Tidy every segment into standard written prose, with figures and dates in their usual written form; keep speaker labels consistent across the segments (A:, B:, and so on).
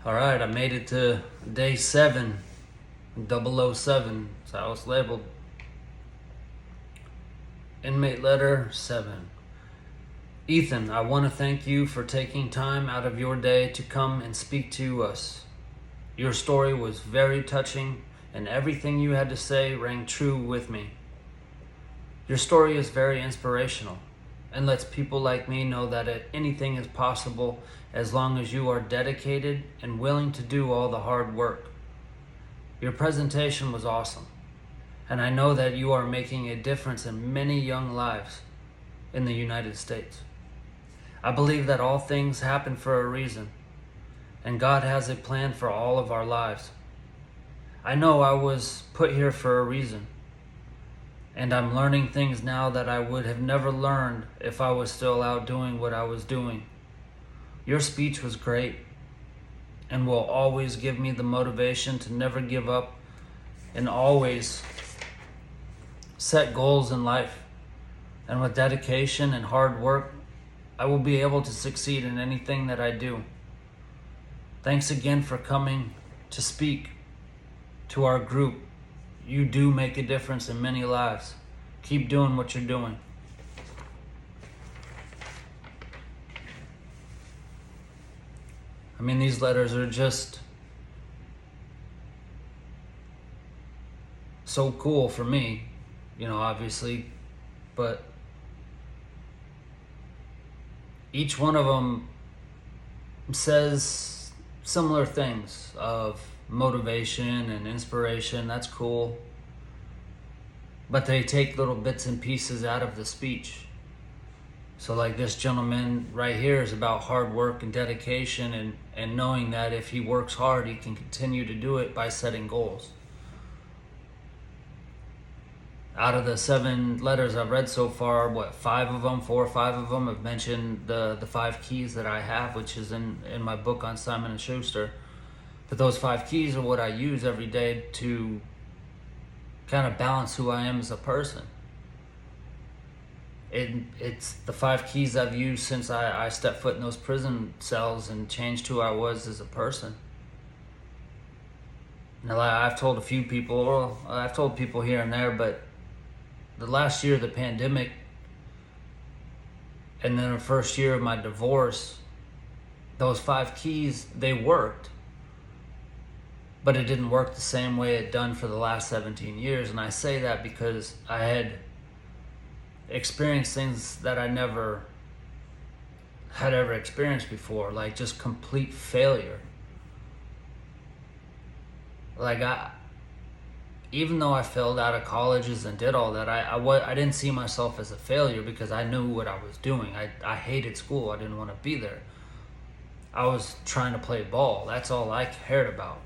A: All right, I made it to day 7, 007. That's how it's labeled. Inmate Letter 7. Ethan, I want to thank you for taking time out of your day to come and speak to us. Your story was very touching, and everything you had to say rang true with me. Your story is very inspirational and lets people like me know that anything is possible as long as you are dedicated and willing to do all the hard work. Your presentation was awesome, and I know that you are making a difference in many young lives in the United States. I believe that all things happen for a reason, and God has a plan for all of our lives. I know I was put here for a reason, and I'm learning things now that I would have never learned if I was still out doing what I was doing. Your speech was great and will always give me the motivation to never give up and always set goals in life. And with dedication and hard work, I will be able to succeed in anything that I do. Thanks again for coming to speak to our group. You do make a difference in many lives. Keep doing what you're doing. I mean, these letters are just so cool for me, obviously, but each one of them says similar things of motivation and inspiration. That's cool. But they take little bits and pieces out of the speech. So like this gentleman right here is about hard work and dedication and knowing that if he works hard, he can continue to do it by setting goals. Out of the 7 letters I've read so far, 4 or 5 of them have mentioned the 5 keys that I have, which is in my book on Simon & Schuster. But those 5 keys are what I use every day to kind of balance who I am as a person. It's the 5 keys I've used since I stepped foot in those prison cells and changed who I was as a person. Now, I've told people here and there, but the last year of the pandemic and then the first year of my divorce, those 5 keys, they worked. But it didn't work the same way it done for the last 17 years. And I say that because I had experienced things that I never had ever experienced before, like just complete failure. Like even though I failed out of colleges and did all that, I didn't see myself as a failure because I knew what I was doing. I hated school. I didn't want to be there. I was trying to play ball. That's all I cared about.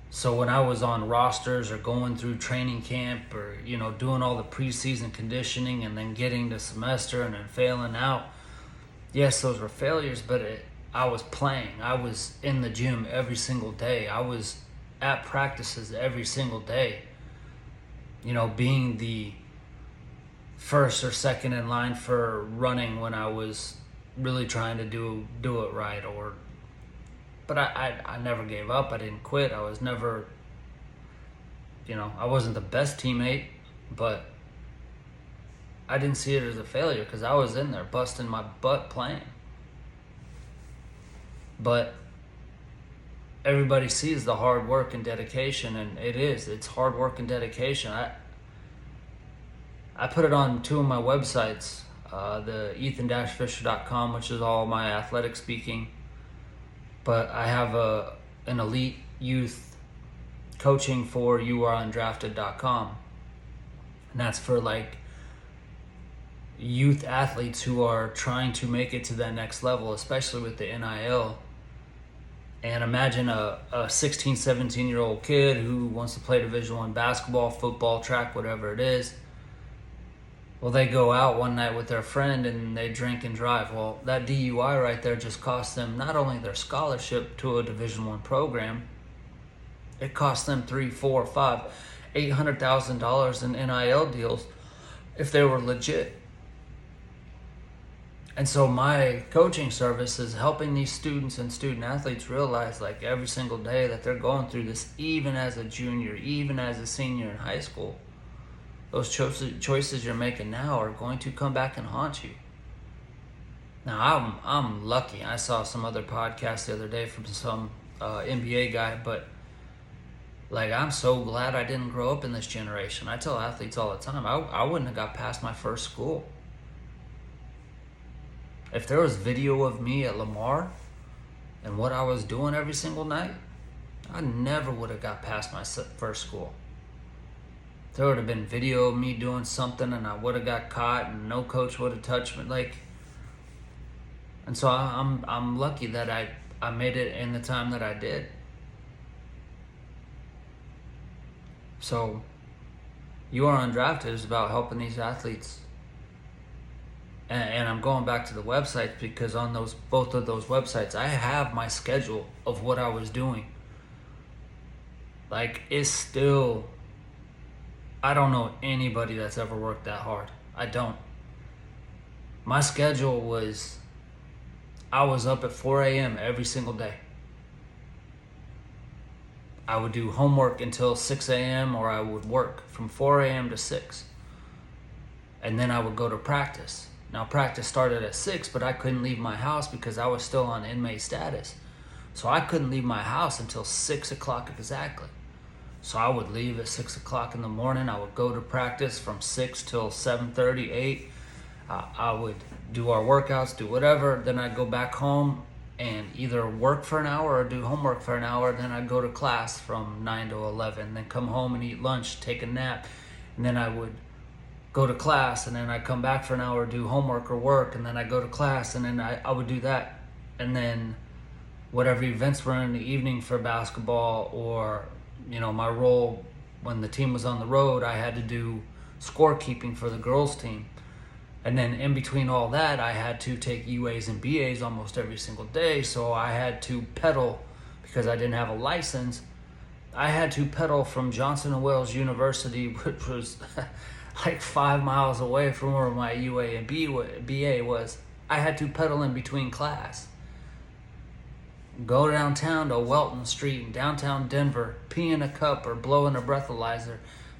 A: So when I was on rosters or going through training camp or, doing all the preseason conditioning and then getting to semester and then failing out, yes, those were failures, but I was playing. I was in the gym every single day. I was at practices every single day, being the first or second in line for running when I was really trying to do it right. But I never gave up. I didn't quit. I was never, I wasn't the best teammate, but I didn't see it as a failure because I was in there busting my butt playing. But everybody sees the hard work and dedication, and it's hard work and dedication. I put it on 2 of my websites, the ethan-fisher.com, which is all my athletic speaking, but I have an elite youth coaching for youareundrafted.com, and that's for like youth athletes who are trying to make it to that next level, especially with the NIL. And imagine a 16, 17-year-old kid who wants to play Division I basketball, football, track, whatever it is. Well, they go out one night with their friend and they drink and drive. Well, that DUI right there just cost them not only their scholarship to a Division I program, it cost them $3, $4, $5, $800,000 in NIL deals if they were legit. And so my coaching service is helping these students and student athletes realize, like, every single day that they're going through this, even as a junior, even as a senior in high school. Those choices you're making now are going to come back and haunt you. Now, I'm lucky. I saw some other podcast the other day from some NBA guy, but like, I'm so glad I didn't grow up in this generation. I tell athletes all the time, I wouldn't have got past my first school. If there was video of me at Lamar and what I was doing every single night, I never would have got past my first school. There would have been video of me doing something and I would have got caught and no coach would have touched me. And so I'm lucky that I made it in the time that I did. So You Are Undrafted is about helping these athletes. And I'm going back to the websites because on both of those websites, I have my schedule of what I was doing. Like, it's still, I don't know anybody that's ever worked that hard. I don't. My schedule was, I was up at 4 a.m. every single day. I would do homework until 6 a.m. or I would work from 4 a.m. to 6. And then I would go to practice. Now, practice started at 6, but I couldn't leave my house because I was still on inmate status. So I couldn't leave my house until 6 o'clock exactly. So I would leave at 6 o'clock in the morning. I would go to practice from 6 till 7:30, 8. I would do our workouts, do whatever. Then I'd go back home and either work for an hour or do homework for an hour. Then I'd go to class from 9 to 11. Then come home and eat lunch, take a nap. And then I would go to class, and then I'd come back for an hour, do homework or work, and then I'd go to class, and then I would do that. And then whatever events were in the evening for basketball, or, my role when the team was on the road, I had to do scorekeeping for the girls team. And then in between all that, I had to take UAs and BAs almost every single day, so I had to pedal, because I didn't have a license, I had to pedal from Johnson & Wales University, which was like 5 miles away from where my UA and BA was. I had to pedal in between class. Go downtown to Welton Street in downtown Denver, pee in a cup or blow in a breathalyzer,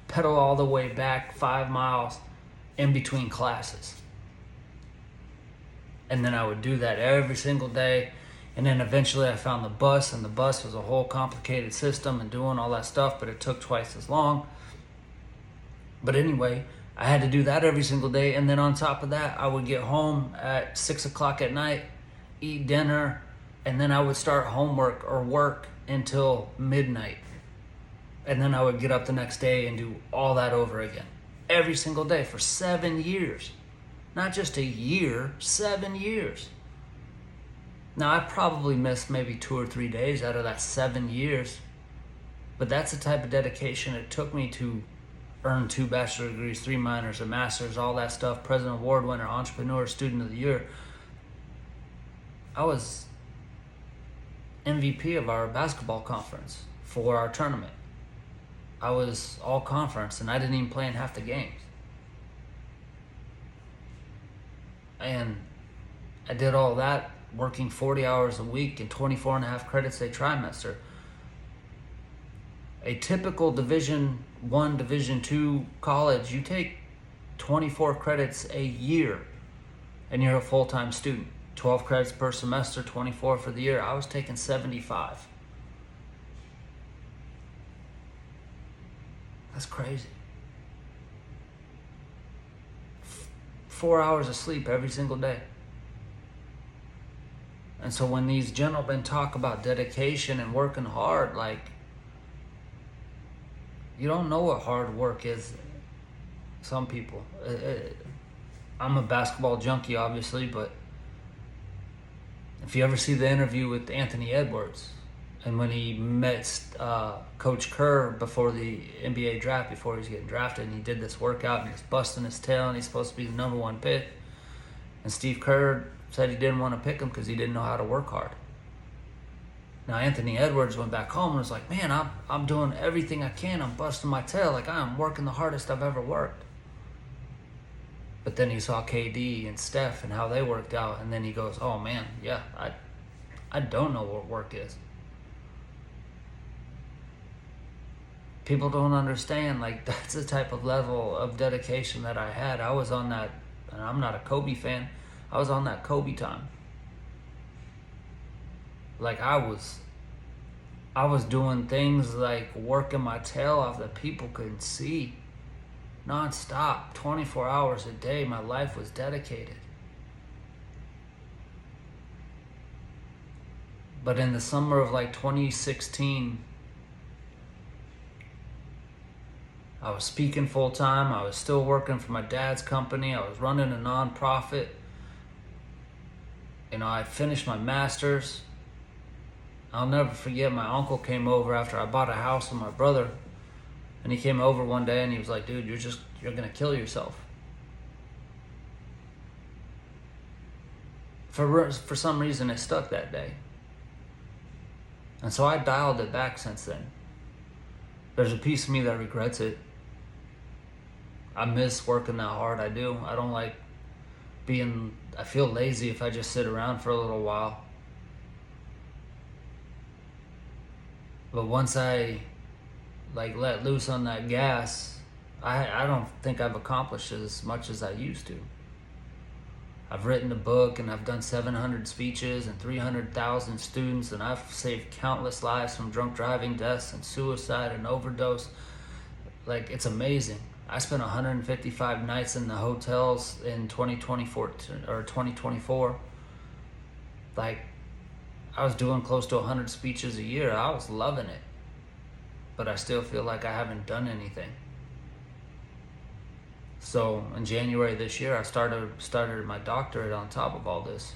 A: pedal all the way back 5 miles in between classes. And then I would do that every single day. And then eventually I found the bus, and the bus was a whole complicated system and doing all that stuff, but it took twice as long. But anyway, I had to do that every single day. And then on top of that, I would get home at 6 o'clock at night, eat dinner, and then I would start homework or work until midnight. And then I would get up the next day and do all that over again. Every single day for 7 years. Not just a year, 7 years. Now, I probably missed maybe 2 or 3 days out of that 7 years. But that's the type of dedication it took me to earn 2 bachelor's degrees, 3 minors, a master's, all that stuff, President Award winner, Entrepreneur, Student of the Year. I was MVP of our basketball conference for our tournament. I was all conference, and I didn't even play in half the games. And I did all that working 40 hours a week and 24 and a half credits a trimester. A typical Division I, Division II college, you take 24 credits a year and you're a full-time student. 12 credits per semester, 24 for the year. I was taking 75. That's crazy. 4 hours of sleep every single day. And so when these gentlemen talk about dedication and working hard, like, you don't know what hard work is. Some people. I'm a basketball junkie, obviously, but if you ever see the interview with Anthony Edwards, and when he met Coach Kerr before the NBA draft, before he was getting drafted, and he did this workout, and he's busting his tail, and he's supposed to be the number 1 pick, and Steve Kerr said he didn't want to pick him because he didn't know how to work hard. Now, Anthony Edwards went back home and was like, man, I'm doing everything I can. I'm busting my tail. Like, I'm working the hardest I've ever worked. But then he saw KD and Steph and how they worked out, and then he goes, oh man, yeah, I don't know what work is. People don't understand, like, that's the type of level of dedication that I had. I was on that, and I'm not a Kobe fan, I was on that Kobe time. Like, I was doing things like working my tail off that people couldn't see. Non-stop, 24 hours a day, my life was dedicated. But in the summer of like 2016, I was speaking full time. I was still working for my dad's company. I was running a nonprofit. I finished my master's. I'll never forget, my uncle came over after I bought a house with my brother. And he came over one day and he was like, dude, you're going to kill yourself. For some reason, it stuck that day. And so I dialed it back since then. There's a piece of me that regrets it. I miss working that hard. I do. I don't like I feel lazy if I just sit around for a little while. But once I let loose on that gas, I don't think I've accomplished as much as I used to. I've written a book and I've done 700 speeches and 300,000 students, and I've saved countless lives from drunk driving deaths and suicide and overdose. Like, it's amazing. I spent 155 nights in the hotels in 2024 or 2024. Like, I was doing close to 100 speeches a year. I was loving it. But I still feel like I haven't done anything. So in January this year, I started my doctorate on top of all this.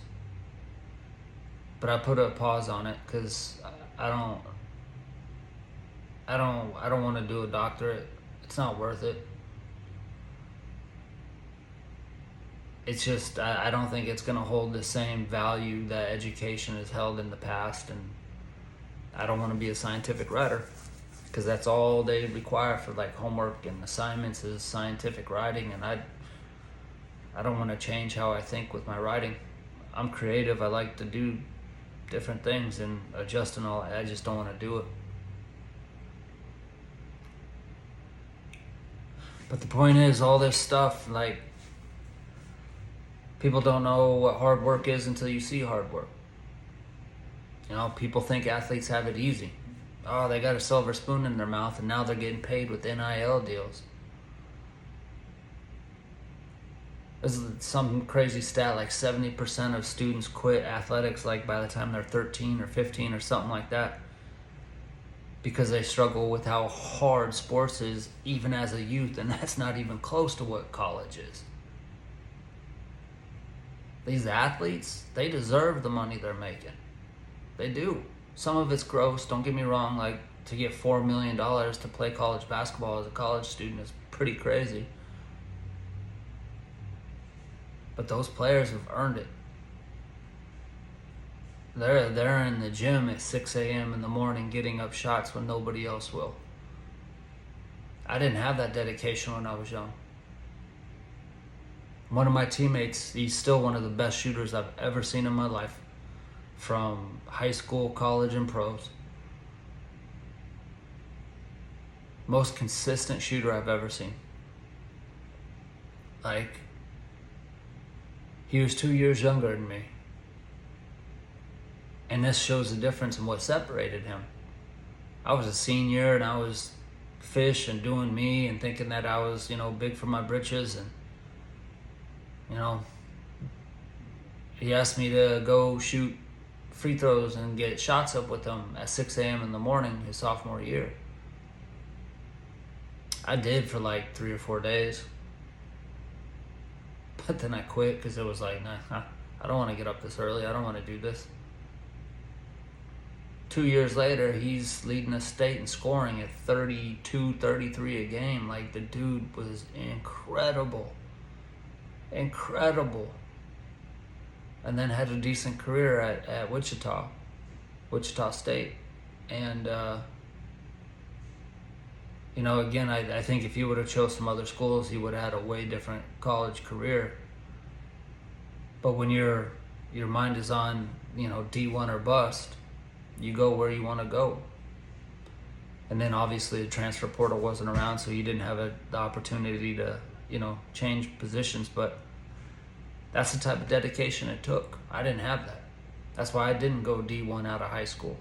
A: But I put a pause on it because I don't want to do a doctorate. It's not worth it. It's just, I don't think it's going to hold the same value that education has held in the past, and I don't want to be a scientific writer because that's all they require for like homework and assignments is scientific writing, and I don't want to change how I think with my writing. I'm creative. I like to do different things and adjust and all. I just don't want to do it. But the point is, all this stuff, like, people don't know what hard work is until you see hard work. People think athletes have it easy. Oh, they got a silver spoon in their mouth and now they're getting paid with NIL deals. There's some crazy stat, like 70% of students quit athletics like by the time they're 13 or 15 or something like that, because they struggle with how hard sports is even as a youth, and that's not even close to what college is. These athletes, they deserve the money they're making. They do. Some of it's gross, don't get me wrong. Like, to get $4 million to play college basketball as a college student is pretty crazy. But those players have earned it. They're in the gym at 6 a.m. in the morning getting up shots when nobody else will. I didn't have that dedication when I was young. One of my teammates, he's still one of the best shooters I've ever seen in my life, from high school, college, and pros. Most consistent shooter I've ever seen. Like, he was 2 years younger than me. And this shows the difference in what separated him. I was a senior and I was fish and doing me and thinking that I was, big for my britches, and he asked me to go shoot free throws and get shots up with him at 6 a.m. in the morning his sophomore year. I did for like 3 or 4 days. But then I quit because it was like, nah, I don't want to get up this early. I don't want to do this. 2 years later, he's leading the state in scoring at 32, 33 a game. Like, the dude was incredible. Incredible. And then had a decent career at Wichita State. And Again, I think if he would have chose some other schools, he would have had a way different college career. But when your mind is on, D1 or bust, you go where you want to go. And then obviously the transfer portal wasn't around, so you didn't have the opportunity to, change positions. But that's the type of dedication it took. I didn't have that. That's why I didn't go D1 out of high school.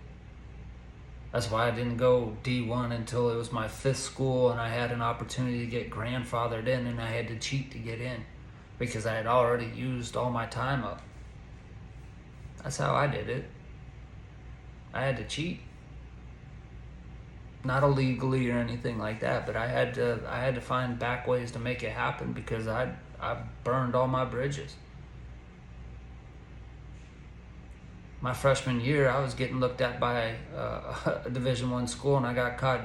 A: That's why I didn't go D1 until it was my 5th school and I had an opportunity to get grandfathered in, and I had to cheat to get in because I had already used all my time up. That's how I did it. I had to cheat. Not illegally or anything like that, but I had to find back ways to make it happen because I burned all my bridges. My freshman year, I was getting looked at by a Division I school, and I got caught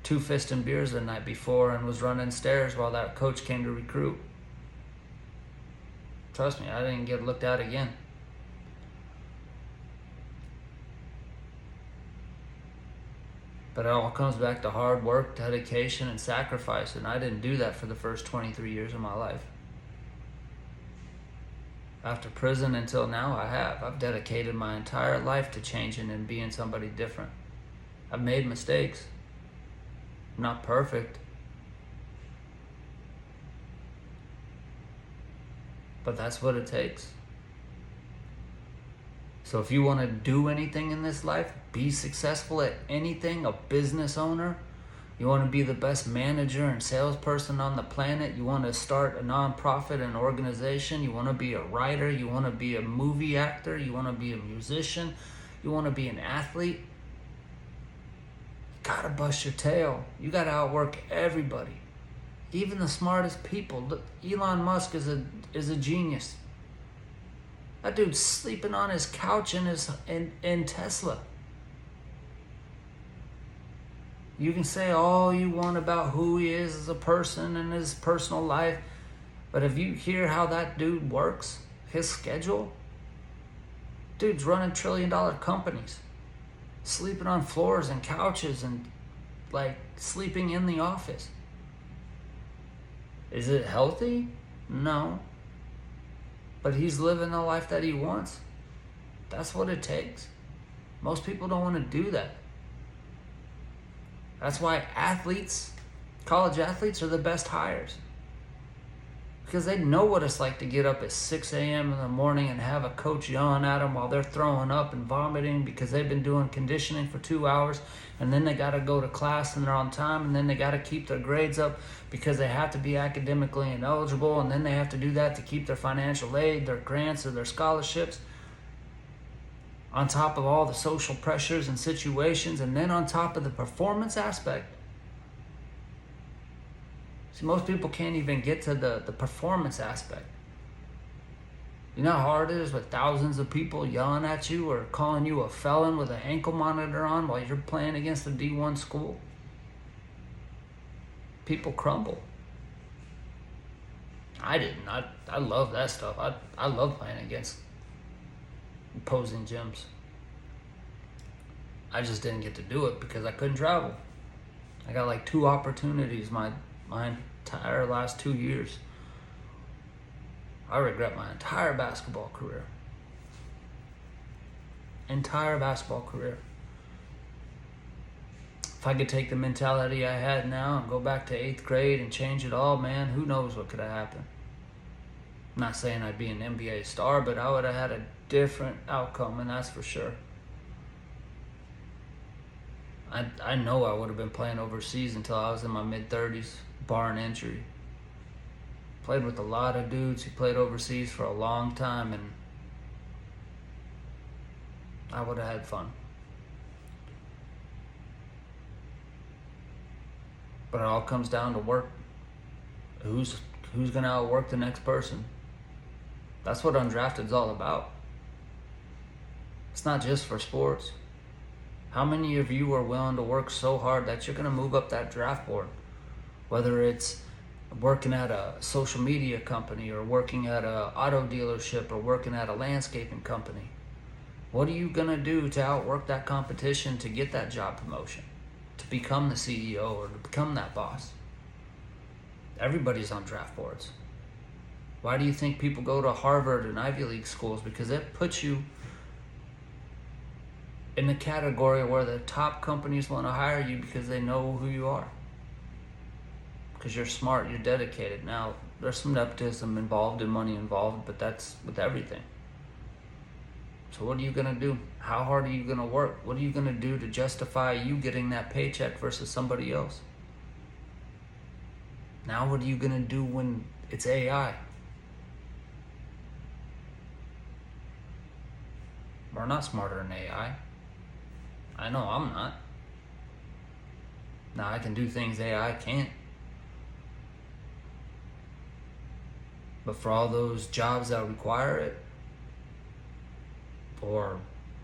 A: 2-fisting beers the night before and was running stairs while that coach came to recruit. Trust me, I didn't get looked at again. But it all comes back to hard work, dedication, and sacrifice, and I didn't do that for the first 23 years of my life. After prison until now, I have. I've dedicated my entire life to changing and being somebody different. I've made mistakes. I'm not perfect. But that's what it takes. So if you want to do anything in this life, be successful at anything, a business owner, you want to be the best manager and salesperson on the planet, you want to start a nonprofit, an organization, you want to be a writer, you want to be a movie actor, you want to be a musician, you want to be an athlete, you gotta bust your tail. You gotta outwork everybody, even the smartest people. Look, Elon Musk is a genius. That dude's sleeping on his couch in Tesla. You can say all you want about who he is as a person and his personal life, but if you hear how that dude works, his schedule, dude's running $1 trillion companies, sleeping on floors and couches and sleeping in the office. Is it healthy? No. But he's living the life that he wants. That's what it takes. Most people don't want to do that. That's why college athletes are the best hires. Because they know what it's like to get up at 6 a.m. in the morning and have a coach yelling at them while they're throwing up and vomiting because they've been doing conditioning for 2 hours, and then they got to go to class and they're on time, and then they got to keep their grades up because they have to be academically ineligible, and then they have to do that to keep their financial aid, their grants, or their scholarships, on top of all the social pressures and situations, and then on top of the performance aspect. See, most people can't even get to the performance aspect. You know how hard it is with thousands of people yelling at you or calling you a felon with an ankle monitor on while you're playing against a D1 school? People crumble. I didn't. I love that stuff. I love playing against opposing gyms. I just didn't get to do it because I couldn't travel. I got 2 opportunities my entire last 2 years. I regret my entire basketball career. If I could take the mentality I had now and go back to 8th grade and change it all, man, who knows what could have happened. I'm not saying I'd be an NBA star, but I would have had a different outcome, and that's for sure. I know I would have been playing overseas until I was in my mid-30s, barring injury. Played with a lot of dudes who played overseas for a long time, and I would have had fun. But it all comes down to work. Who's going to outwork the next person? That's what undrafted's all about. It's not just for sports. How many of you are willing to work so hard that you're going to move up that draft board? Whether it's working at a social media company or working at an auto dealership or working at a landscaping company. What are you going to do to outwork that competition to get that job promotion? To become the CEO or to become that boss. Everybody's on draft boards. Why do you think people go to Harvard and Ivy League schools? Because it puts you in the category where the top companies want to hire you because they know who you are. Because you're smart, you're dedicated. Now, there's some nepotism involved and money involved, but that's with everything. So what are you going to do? How hard are you going to work? What are you going to do to justify you getting that paycheck versus somebody else? Now what are you going to do when it's AI? We're not smarter than AI. I know I'm not. Now I can do things AI can't. But for all those jobs that require it, or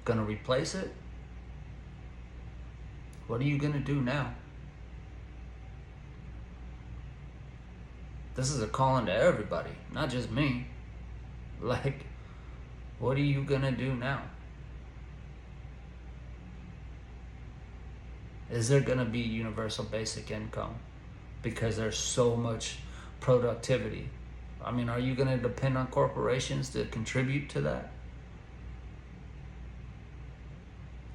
A: gonna replace it, what are you gonna do now? This is a calling to everybody, not just me. Like, what are you gonna do now? Is there gonna be universal basic income? Because there's so much productivity. I mean, are you gonna depend on corporations to contribute to that?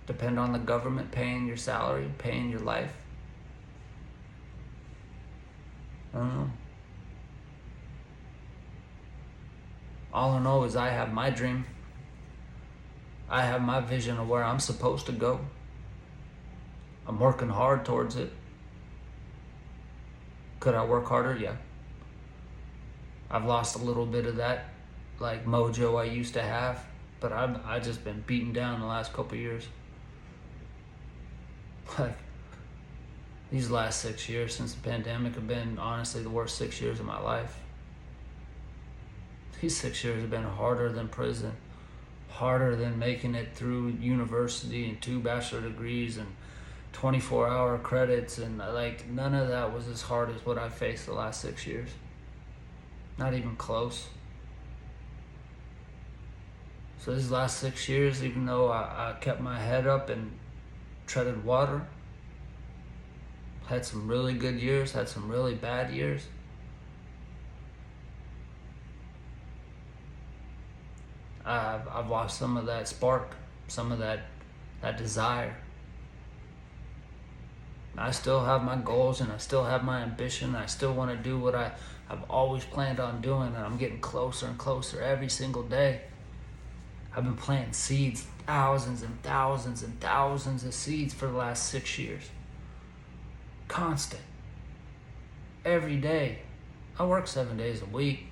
A: Depend on the government paying your salary, paying your life? I don't know. All I know is I have my dream. I have my vision of where I'm supposed to go. I'm working hard towards it. Could I work harder? Yeah. I've lost a little bit of that, like, mojo I used to have, but I've just been beaten down the last couple of years. Like, these last 6 years since the pandemic have been honestly the worst 6 years of my life. These 6 years have been harder than prison, harder than making it through university and 2 bachelor degrees and 24-hour credits, and like, none of that was as hard as what I faced the last 6 years. Not even close. So these last 6 years, even though I kept my head up and treaded water, had some really good years, had some really bad years. I've lost some of that spark, some of that desire. I still have my goals and I still have my ambition. I still want to do what I've always planned on doing, and I'm getting closer and closer every single day. I've been planting seeds, thousands and thousands and thousands of seeds for the last 6 years. Constant. Every day. I work 7 days a week.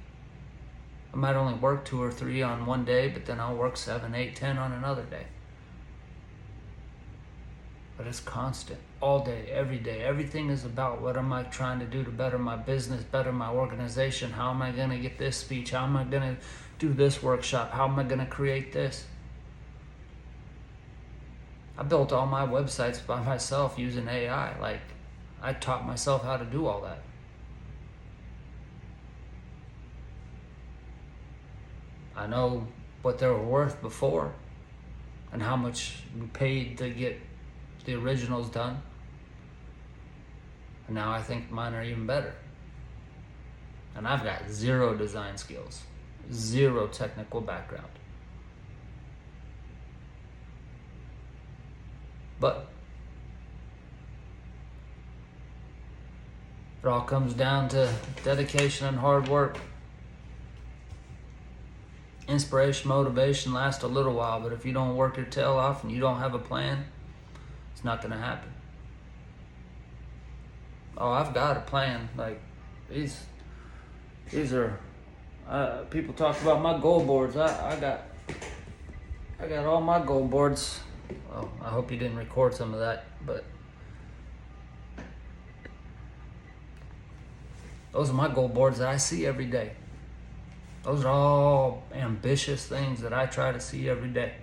A: I might only work 2 or 3 on one day, but then I'll work 7, 8, 10 on another day. But it's constant, all day, every day. Everything is about what am I trying to do to better my business, better my organization. How am I going to get this speech? How am I going to do this workshop? How am I going to create this? I built all my websites by myself using AI. Like, I taught myself how to do all that. I know what they were worth before and how much we paid to get the originals done. And now I think mine are even better. And I've got 0 design skills, 0 technical background. But it all comes down to dedication and hard work. Inspiration, motivation lasts a little while, but if you don't work your tail off and you don't have a plan, it's not going to happen. Oh, I've got a plan. Like, these are people talk about my goal boards. I got all my goal boards. Well, I hope you didn't record some of that, but those are my goal boards that I see every day. Those are all ambitious things that I try to see every day.